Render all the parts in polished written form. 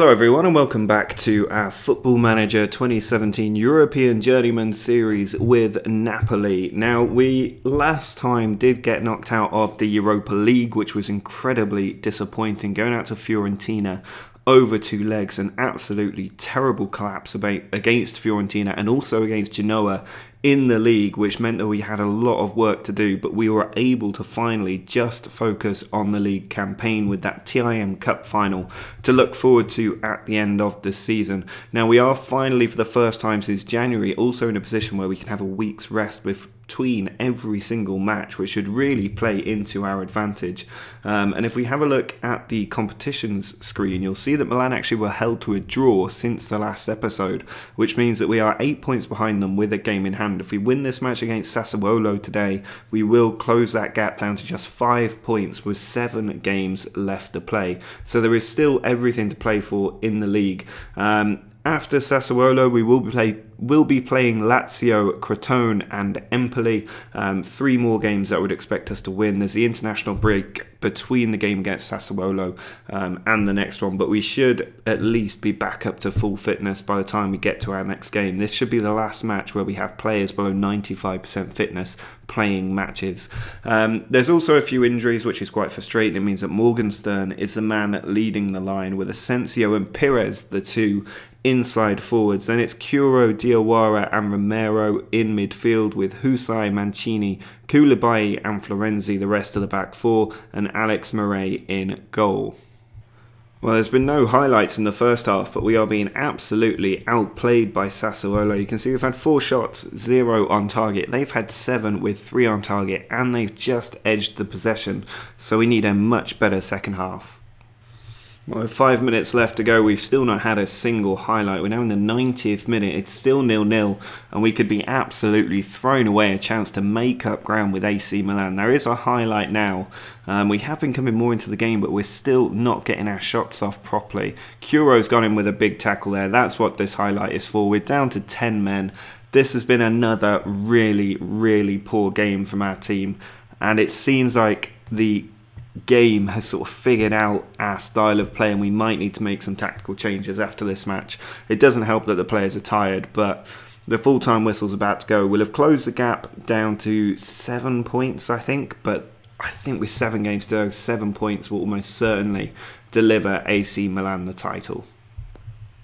Hello everyone and welcome back to our Football Manager 2017 European Journeyman series with Napoli. Now, we last time did get knocked out of the Europa League, which was incredibly disappointing, going out to Fiorentina over 2 legs, an absolutely terrible collapse against Fiorentina and also against Genoa in the league, which meant that we had a lot of work to do, but we were able to finally just focus on the league campaign with that TIM Cup final to look forward to at the end of the season. Now, we are finally, for the first time since January, also in a position where we can have a week's rest between every single match, which should really play into our advantage. And if we have a look at the competitions screen, you'll see that Milan actually were held to a draw since the last episode, which means that we are 8 points behind them with a game in hand. If we win this match against Sassuolo today, we will close that gap down to just 5 points with 7 games left to play. So there is still everything to play for in the league. After Sassuolo, we will be playing Lazio, Crotone and Empoli. 3 more games that I would expect us to win. There's the international break between the game against Sassuolo and the next one, but we should at least be back up to full fitness by the time we get to our next game. This should be the last match where we have players below 95% fitness playing matches. There's also a few injuries, which is quite frustrating. It means that Morgenstern is the man leading the line, with Asensio and Pires the 2 inside forwards. Then it's Curo, Diawara and Romero in midfield, with Husai, Mancini, Koulibaly and Florenzi the rest of the back 4, and Alex Murray in goal. Well, there's been no highlights in the first half, but we are being absolutely outplayed by Sassuolo. You can see we've had 4 shots, 0 on target. They've had 7 with 3 on target, and they've just edged the possession. So we need a much better second half. Well, with 5 minutes left to go, we've still not had a single highlight. We're now in the 90th minute. It's still 0-0, and we could be absolutely throwing away a chance to make up ground with AC Milan. There is a highlight now. We have been coming more into the game, but we're still not getting our shots off properly. Curo's gone in with a big tackle there. That's what this highlight is for. We're down to 10 men. This has been another really, really poor game from our team, and it seems like the game has sort of figured out our style of play, and we might need to make some tactical changes after this match. It doesn't help that the players are tired, but the full-time whistle's about to go. We'll have closed the gap down to 7 points, I think, but I think with 7 games to go, 7 points will almost certainly deliver AC Milan the title.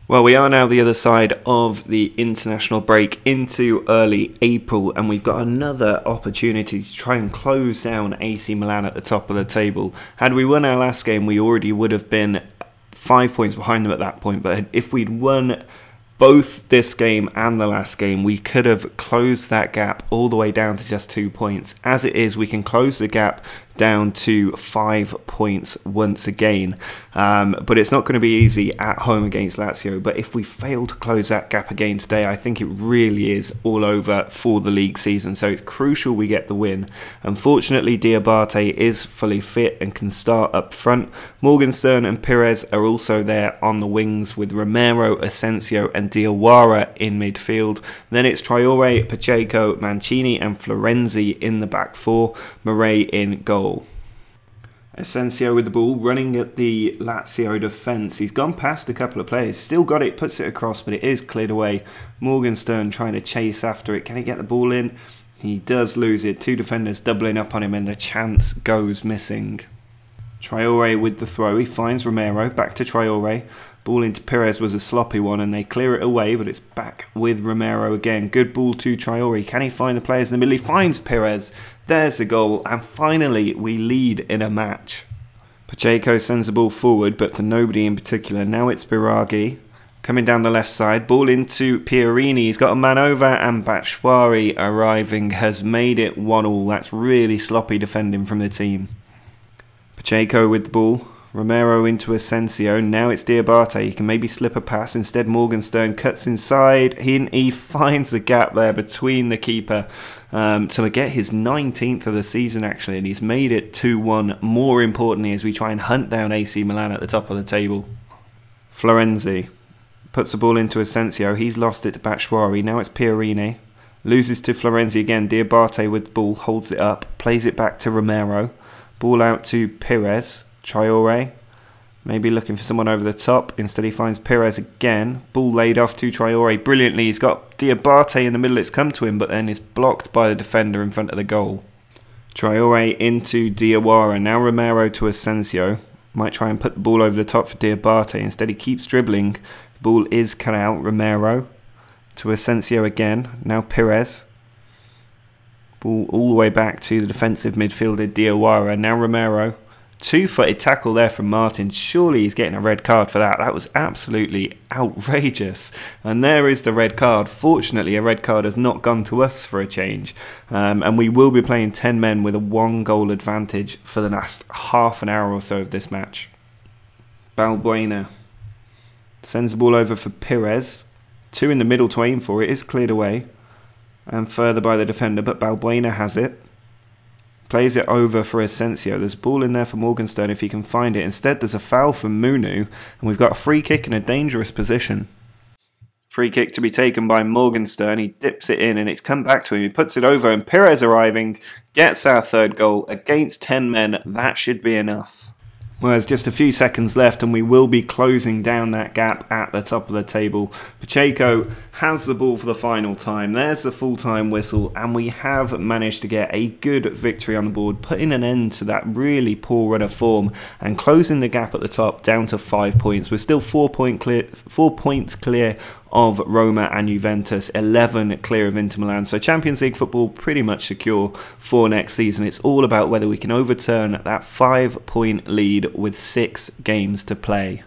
Well, we are now the other side of the international break into early April, and we've got another opportunity to try and close down AC Milan at the top of the table. Had we won our last game, we already would have been 5 points behind them at that point, but if we'd won both this game and the last game, we could have closed that gap all the way down to just 2 points. As it is, we can close the gap down to 5 points once again, but it's not going to be easy at home against Lazio. But if we fail to close that gap again today, I think it really is all over for the league season, so it's crucial we get the win. Unfortunately, Diabate is fully fit and can start up front. Morgenstern and Pires are also there on the wings, with Romero, Asensio and Diawara in midfield. Then it's Traore, Pacheco, Mancini and Florenzi in the back 4, Murray in goal. Asensio with the ball, running at the Lazio defence. He's gone past a couple of players, still got it, puts it across, but it is cleared away. Morgenstern trying to chase after it. Can he get the ball in? He does lose it. 2 defenders doubling up on him, and the chance goes missing. Traore with the throw. He finds Romero. Back to Traore. Ball into Pires was a sloppy one, and they clear it away, but it's back with Romero again. Good ball to Traore. Can he find the players in the middle? He finds Pires. There's the goal, and finally we lead in a match. Pacheco sends the ball forward, but to nobody in particular. Now it's Biraghi coming down the left side. Ball into Pierini. He's got a man over, and Batshuayi arriving has made it 1-1. That's really sloppy defending from the team. Pacheco with the ball. Romero into Asensio. Now it's Diabate. He can maybe slip a pass. Instead, Morgenstern cuts inside. He finds the gap there between the keeper to get his 19th of the season, actually. And he's made it 2-1. More importantly, as we try and hunt down AC Milan at the top of the table. Florenzi puts the ball into Asensio. He's lost it to Batshuayi. Now it's Pierini. Loses to Florenzi again. Diabate with the ball. Holds it up. Plays it back to Romero. Ball out to Pires. Traore. Maybe looking for someone over the top. Instead he finds Pires again. Ball laid off to Traore brilliantly. He's got Diabate in the middle. It's come to him, but then is blocked by the defender in front of the goal. Traore into Diawara. Now Romero to Asensio. Might try and put the ball over the top for Diabate. Instead he keeps dribbling. The ball is cut out. Romero to Asensio again. Now Pires. Ball all the way back to the defensive midfielder Diawara. Now Romero. Two-footed tackle there from Martin. Surely he's getting a red card for that. That was absolutely outrageous. And there is the red card. Fortunately, a red card has not gone to us for a change. And we will be playing 10 men with a 1-goal advantage for the last half an hour or so of this match. Balbuena sends the ball over for Pires. 2 in the middle to aim for. It is cleared away. And further by the defender, but Balbuena has it. Plays it over for Asensio. There's a ball in there for Morgenstern if he can find it. Instead, there's a foul from Munu, and we've got a free kick in a dangerous position. Free kick to be taken by Morgenstern. He dips it in, and it's come back to him. He puts it over, and Pires arriving gets our 3rd goal against 10 men. That should be enough. Whereas just a few seconds left and we will be closing down that gap at the top of the table. Pacheco has the ball for the final time. There's the full-time whistle and we have managed to get a good victory on the board, putting an end to that really poor run of form and closing the gap at the top down to 5 points. We're still 4 points clear of Roma and Juventus, 11 clear of Inter Milan. So Champions League football pretty much secure for next season. It's all about whether we can overturn that 5-point lead with 6 games to play.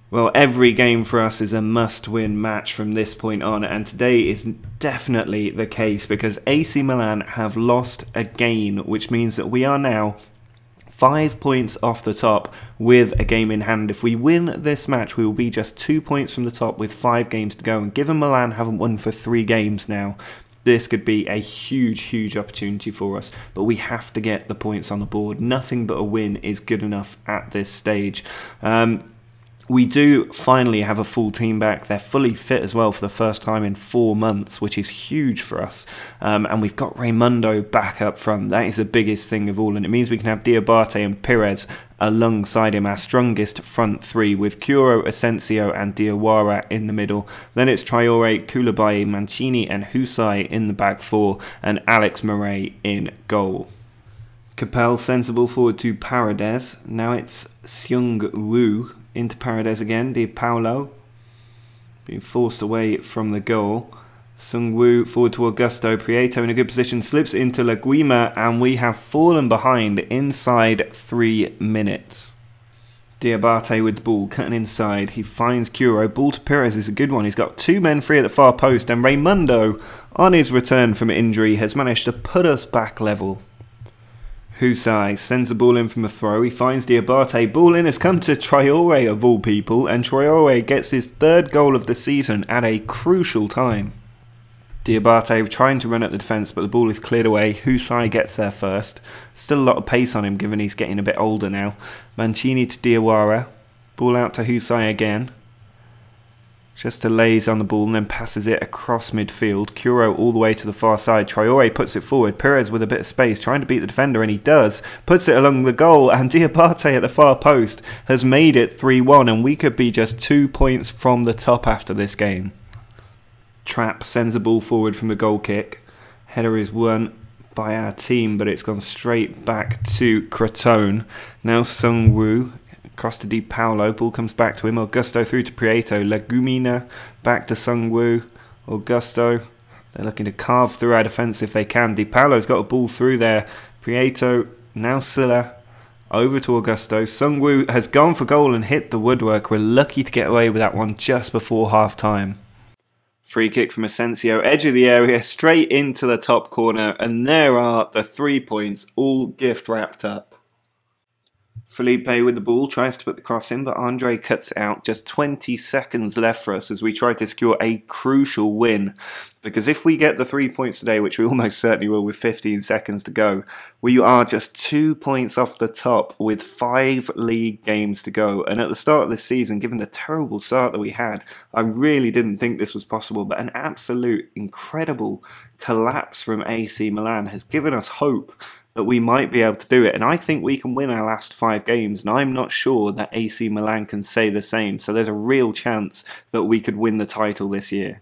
Well, every game for us is a must-win match from this point on, and today is definitely the case because AC Milan have lost again, which means that we are now 5 points off the top with a game in hand. If we win this match, we will be just 2 points from the top with 5 games to go. And given Milan haven't won for 3 games now, this could be a huge opportunity for us. But we have to get the points on the board. Nothing but a win is good enough at this stage. We do finally have a full team back. They're fully fit as well for the first time in 4 months, which is huge for us. And we've got Raimundo back up front. That is the biggest thing of all. And it means we can have Diabate and Pires alongside him, our strongest front 3, with Curo, Asensio and Diawara in the middle. Then it's Traore, Koulibaly, Mancini and Husai in the back 4, and Alex Murray in goal. Capel sensible forward to Paredes. Now it's Seung Woo into Paredes again. Di Paolo being forced away from the goal. Seung Woo forward to Augusto. Prieto in a good position, slips into Laguima, and we have fallen behind inside 3 minutes. Diabate with the ball, cutting inside. He finds Curo. Ball to Pires is a good one. He's got 2 men free at the far post, and Raimundo, on his return from injury, has managed to put us back level. Husai sends the ball in from a throw. He finds Diabate. Ball in has come to Traore of all people, and Traore gets his 3rd goal of the season at a crucial time. Diabate trying to run at the defence, but the ball is cleared away. Husai gets there first. Still a lot of pace on him given he's getting a bit older now. Mancini to Diawara. Ball out to Husai again. Just delays on the ball and then passes it across midfield. Curo all the way to the far side. Traore puts it forward. Pires with a bit of space, trying to beat the defender, and he does. Puts it along the goal, and Diabate at the far post has made it 3-1, and we could be just 2 points from the top after this game. Trapp sends the ball forward from the goal kick. Header is won by our team, but it's gone straight back to Crotone. Now Seung Woo. Across to Di Paolo, ball comes back to him. Augusto through to Prieto. Lagumina back to Seung Woo. Augusto, they're looking to carve through our defence if they can. Di Paolo's got a ball through there. Prieto, now Silla, over to Augusto. Seung Woo has gone for goal and hit the woodwork. We're lucky to get away with that one just before half time. Free kick from Asensio, edge of the area, straight into the top corner, and there are the 3 points, all gift wrapped up. Felipe with the ball tries to put the cross in, but Andre cuts it out. Just 20 seconds left for us as we try to secure a crucial win. Because if we get the 3 points today, which we almost certainly will with 15 seconds to go, we are just 2 points off the top with 5 league games to go. And at the start of this season, given the terrible start that we had, I really didn't think this was possible. But an absolute incredible collapse from AC Milan has given us hope that we might be able to do it, and I think we can win our last 5 games, and I'm not sure that AC Milan can say the same, so there's a real chance that we could win the title this year.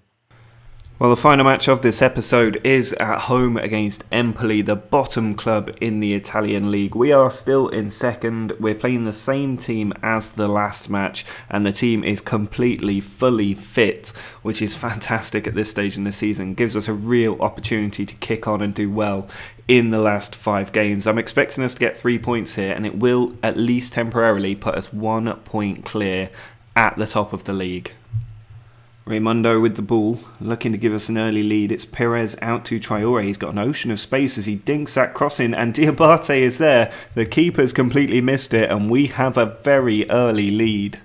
Well, the final match of this episode is at home against Empoli, the bottom club in the Italian league. We are still in second. We're playing the same team as the last match, and the team is completely, fully fit, which is fantastic at this stage in the season. Gives us a real opportunity to kick on and do well in the last 5 games. I'm expecting us to get 3 points here, and it will, at least temporarily, put us 1 point clear at the top of the league. Raimundo with the ball, looking to give us an early lead. It's Perez out to Traore. He's got an ocean of space as he dinks that cross in, and Diabate is there. The keeper's completely missed it, and we have a very early lead.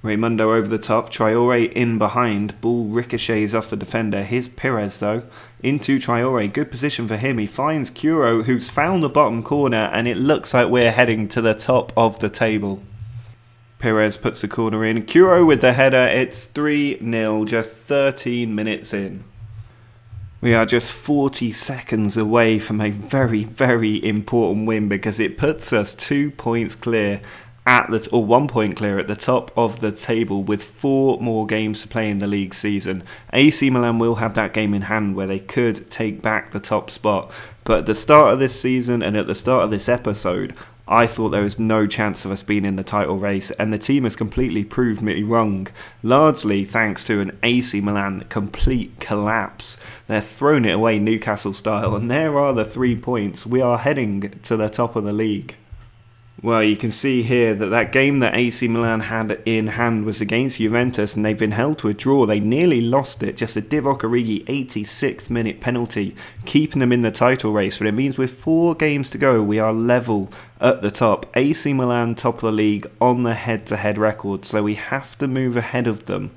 Raimundo over the top, Traore in behind. Ball ricochets off the defender. Here's Perez though, into Traore. Good position for him. He finds Curo, who's found the bottom corner, and it looks like we're heading to the top of the table. Perez puts the corner in. Curo with the header. It's 3-0, just 13 minutes in. We are just 40 seconds away from a very, very important win, because it puts us 2 points clear at the, or 1 point clear at the top of the table, with 4 more games to play in the league season. AC Milan will have that game in hand where they could take back the top spot, but at the start of this season and at the start of this episode, I thought there was no chance of us being in the title race, and the team has completely proved me wrong, largely thanks to an AC Milan complete collapse. They're throwing it away Newcastle style, and there are the 3 points. We are heading to the top of the league. Well, you can see here that that game that AC Milan had in hand was against Juventus, and they've been held to a draw. They nearly lost it. Just a Divock Origi 86th minute penalty, keeping them in the title race. But it means with 4 games to go, we are level at the top. AC Milan top of the league on the head-to-head record, so we have to move ahead of them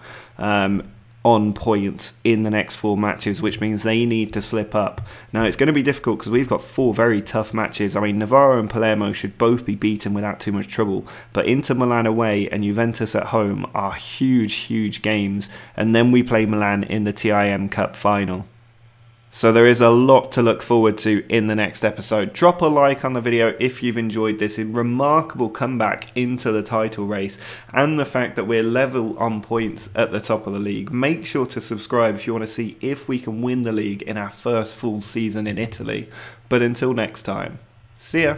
on points in the next 4 matches, which means they need to slip up. Now, it's going to be difficult because we've got 4 very tough matches. I mean, Navarro and Palermo should both be beaten without too much trouble, but Inter Milan away and Juventus at home are huge, huge games, and then we play Milan in the TIM Cup final. So there is a lot to look forward to in the next episode. Drop a like on the video if you've enjoyed this remarkable comeback into the title race, and the fact that we're level on points at the top of the league. Make sure to subscribe if you want to see if we can win the league in our first full season in Italy. But until next time, see ya!